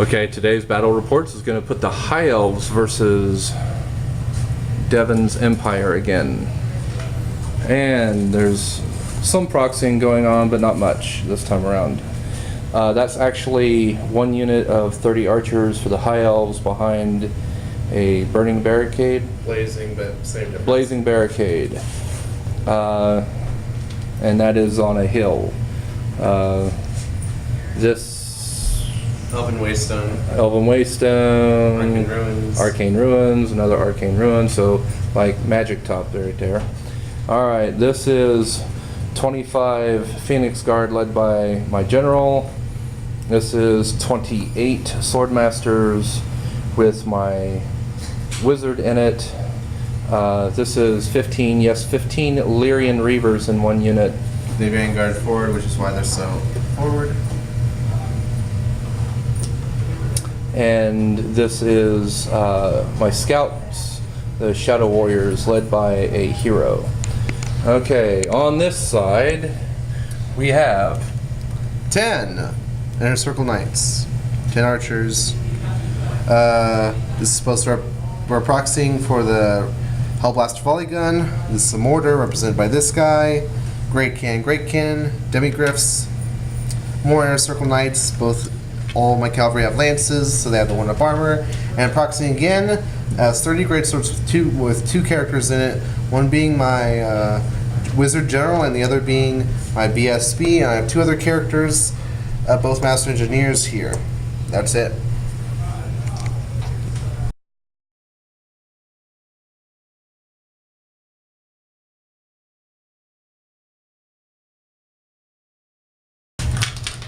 Okay, today's battle reports is going to put the High Elves versus Devon's Empire again. And there's some proxying going on, but not much this time around. That's actually one unit of 30 archers for the High Elves behind a burning barricade. Blazing, but same difference. Blazing barricade. And that is on a hill. This Elven Waystone. Elven Waystone. Arcane Ruins. Arcane Ruins, another Arcane Ruin, so like Magic Top right there. Alright, this is 25 Phoenix Guard led by my general. This is 28 Swordmasters with my wizard in it. This is 15 Lyrian Reavers in one unit. The Vanguard forward, which is why they're so forward. And this is my scouts, the Shadow Warriors, led by a hero. Okay, on this side, we have 10 Inner Circle Knights, 10 archers. This is supposed to we're proxying for the Hellblaster Volley Gun. This is a mortar represented by this guy. Great Cannon, Demigriffs, more Inner Circle Knights. All my cavalry have lances, so they have the 1-up armor. And proxying again has 30 great swords with two characters in it. One being my wizard general, and the other being my BSB. And I have two other characters, both master engineers here. That's it.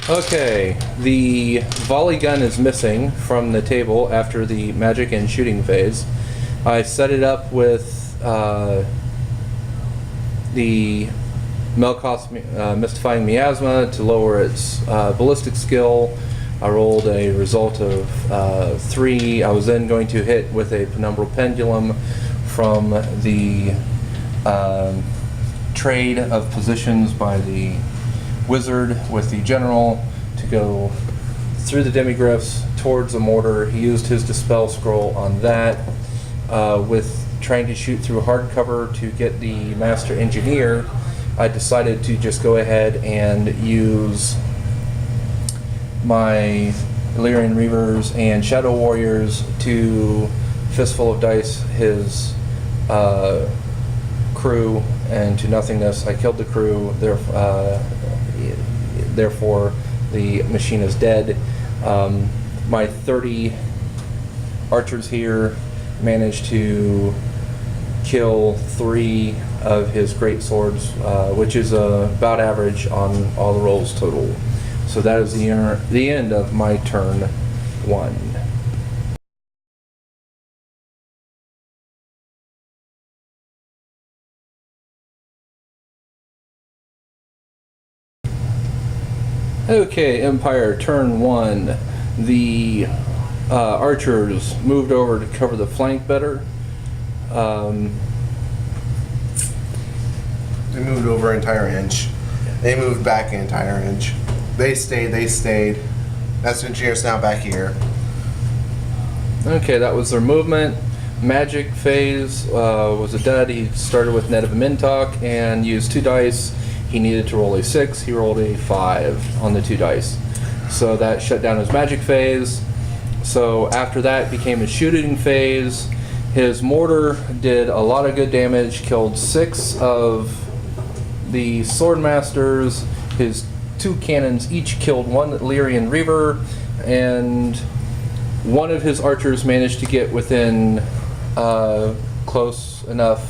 Okay, the volley gun is missing from the table after the magic and shooting phase. I set it up with the Melkoth's Mystifying Miasma to lower its ballistic skill. I rolled a result of 3. I was then going to hit with a Penumbral Pendulum from the trade of positions by the wizard with the general to go through the demigriffs towards the mortar. He used his Dispel Scroll on that. With trying to shoot through hardcover to get the Master Engineer, I decided to just go ahead and use my Illyrian Reavers and Shadow Warriors to Fistful of Dice his crew and to nothingness. I killed the crew, therefore the machine is dead. My 30 archers here managed to kill 3 of his great swords, which is about average on all the rolls total. So that is the end of my turn 1. Okay, Empire, turn 1. The archers moved over to cover the flank better. They moved over an entire inch. They moved back an entire inch. They stayed. Master Engineer's now back here. Okay, that was their movement. Magic phase was a dud. He started with Net of Mintok and used 2 dice. He needed to roll a 6. He rolled a 5 on the 2 dice. So that shut down his magic phase. So after that became his shooting phase. His mortar did a lot of good damage, killed 6 of the Swordmasters. His 2 cannons each killed 1 Lyrian Reaver, and one of his archers managed to get within close enough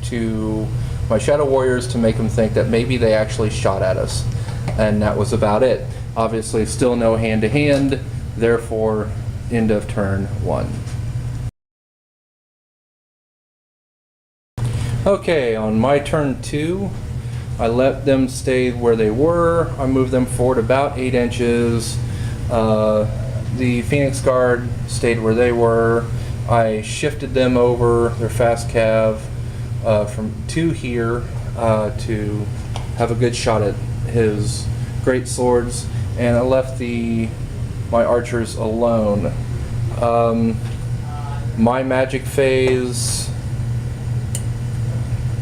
to my Shadow Warriors to make them think that maybe they actually shot at us. And that was about it. Obviously still no hand-to-hand, therefore end of turn 1. Okay, on my turn 2, I let them stay where they were. I moved them forward about 8 inches. The Phoenix Guard stayed where they were. I shifted them over, their fast cav, from 2 here to have a good shot at his great swords, and I left the my archers alone. My magic phase,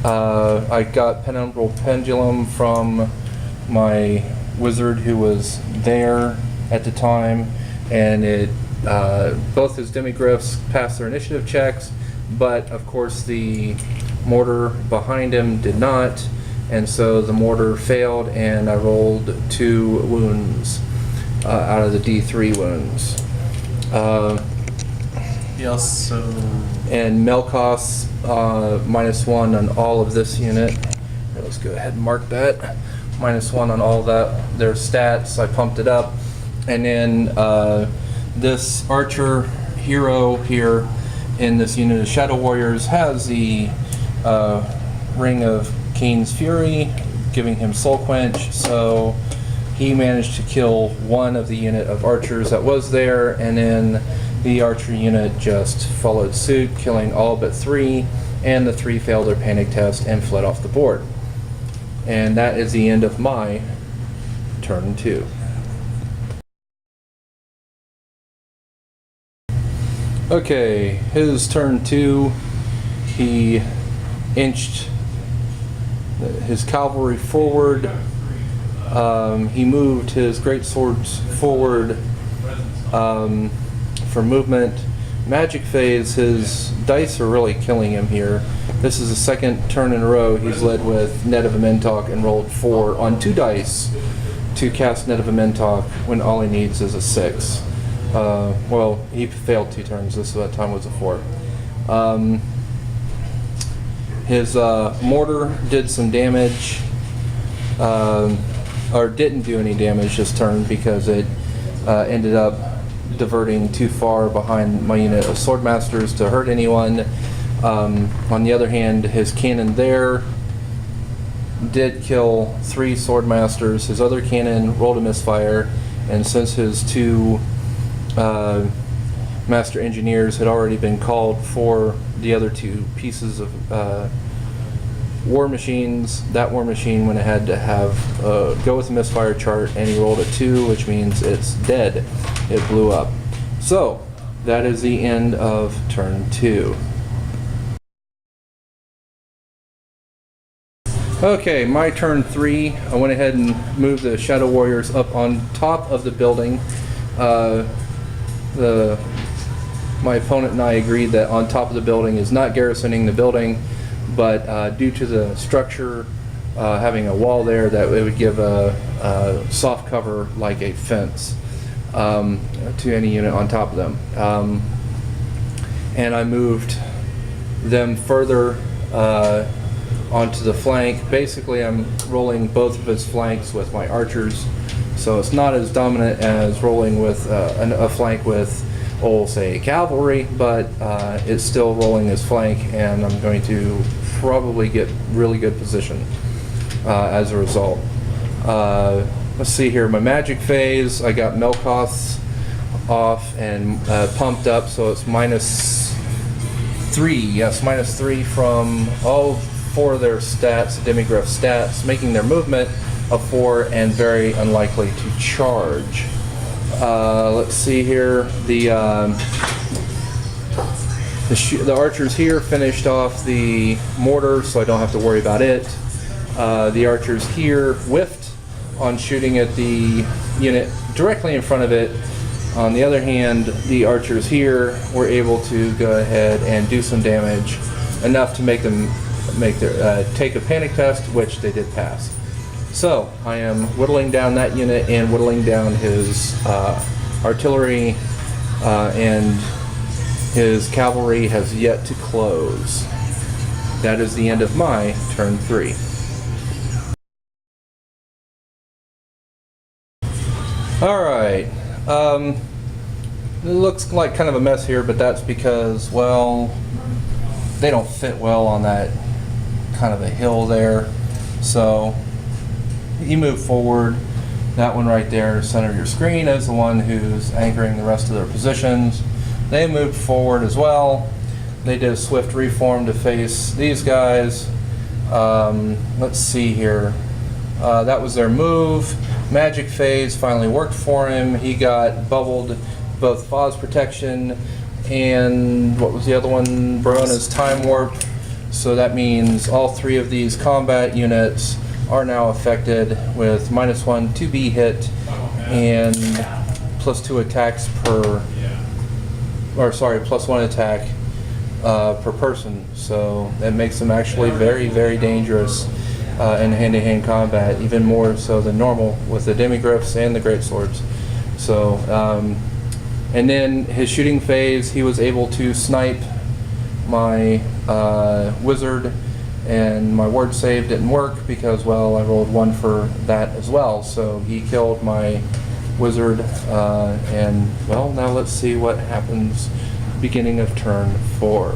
I got Penumbral Pendulum from my wizard who was there at the time, and it both his demigryphs passed their initiative checks, but of course the mortar behind him did not, and so the mortar failed, and I rolled 2 wounds out of the D3 wounds. He also... And Melkos, -1 on all of this unit. Here, let's go ahead and mark that. -1 on all their stats. I pumped it up. And then this archer hero here in this unit of Shadow Warriors has the Ring of Keen's Fury, giving him Soul Quench. So he managed to kill 1 of the unit of archers that was there, and then the archer unit just followed suit, killing all but 3, and the 3 failed their panic test and fled off the board. And that is the end of my turn 2. Okay, his turn 2, he inched his cavalry forward. He moved his great swords forward for movement. Magic phase, his dice are really killing him here. This is the second turn in a row he's led with Net of a Mentalk and rolled 4 on 2 dice to cast Net of a Mentalk when all he needs is a 6. Well, he failed 2 turns. This time was a 4. His mortar did some damage, or didn't do any damage this turn because it ended up diverting too far behind my unit of Swordmasters to hurt anyone. On the other hand, his cannon there did kill 3 Swordmasters. His other cannon rolled a misfire, and since his 2 Master Engineers had already been called for the other 2 pieces of war machines, that war machine went ahead to have go with the misfire chart, and he rolled a 2, which means it's dead. It blew up. So that is the end of turn 2. Okay, my turn 3. I went ahead and moved the Shadow Warriors up on top of the building. My opponent and I agreed that on top of the building is not garrisoning the building, but due to the structure having a wall there, that it would give a soft cover like a fence to any unit on top of them. And I moved them further onto the flank. Basically, I'm rolling both of his flanks with my archers, so it's not as dominant as rolling with a flank with, say, cavalry, but it's still rolling his flank, and I'm going to probably get really good position as a result. Let's see here, my magic phase, I got Melkoth off and pumped up, so it's -3. Yes, -3 from all 4 of their stats, demigryph stats, making their movement a 4 and very unlikely to charge. Let's see here, the archers here finished off the mortar, so I don't have to worry about it. The archers here whiffed on shooting at the unit directly in front of it. On the other hand, the archers here were able to go ahead and do some damage, enough to make them take a panic test, which they did pass. So I am whittling down that unit and whittling down his artillery, and his cavalry has yet to close. That is the end of my turn 3. Alright, it looks like kind of a mess here, but that's because, well, they don't fit well on that kind of a hill there. So you move forward. That one right there, center of your screen, is the one who's anchoring the rest of their positions. They moved forward as well. They did a swift reform to face these guys. Let's see here. That was their move. Magic phase finally worked for him. He got bubbled both Foz protection and what was the other one? Barona's time warp. So that means all 3 of these combat units are now affected with -1 to be hit and +2 attacks per, or sorry, +1 attack per person. So that makes them actually very, very dangerous in hand-to-hand combat, even more so than normal with the demigryphs and the greatswords. So, and then his shooting phase, he was able to snipe my wizard, and my word save didn't work because, well, I rolled 1 for that as well. So he killed my wizard, and well, now let's see what happens beginning of turn 4.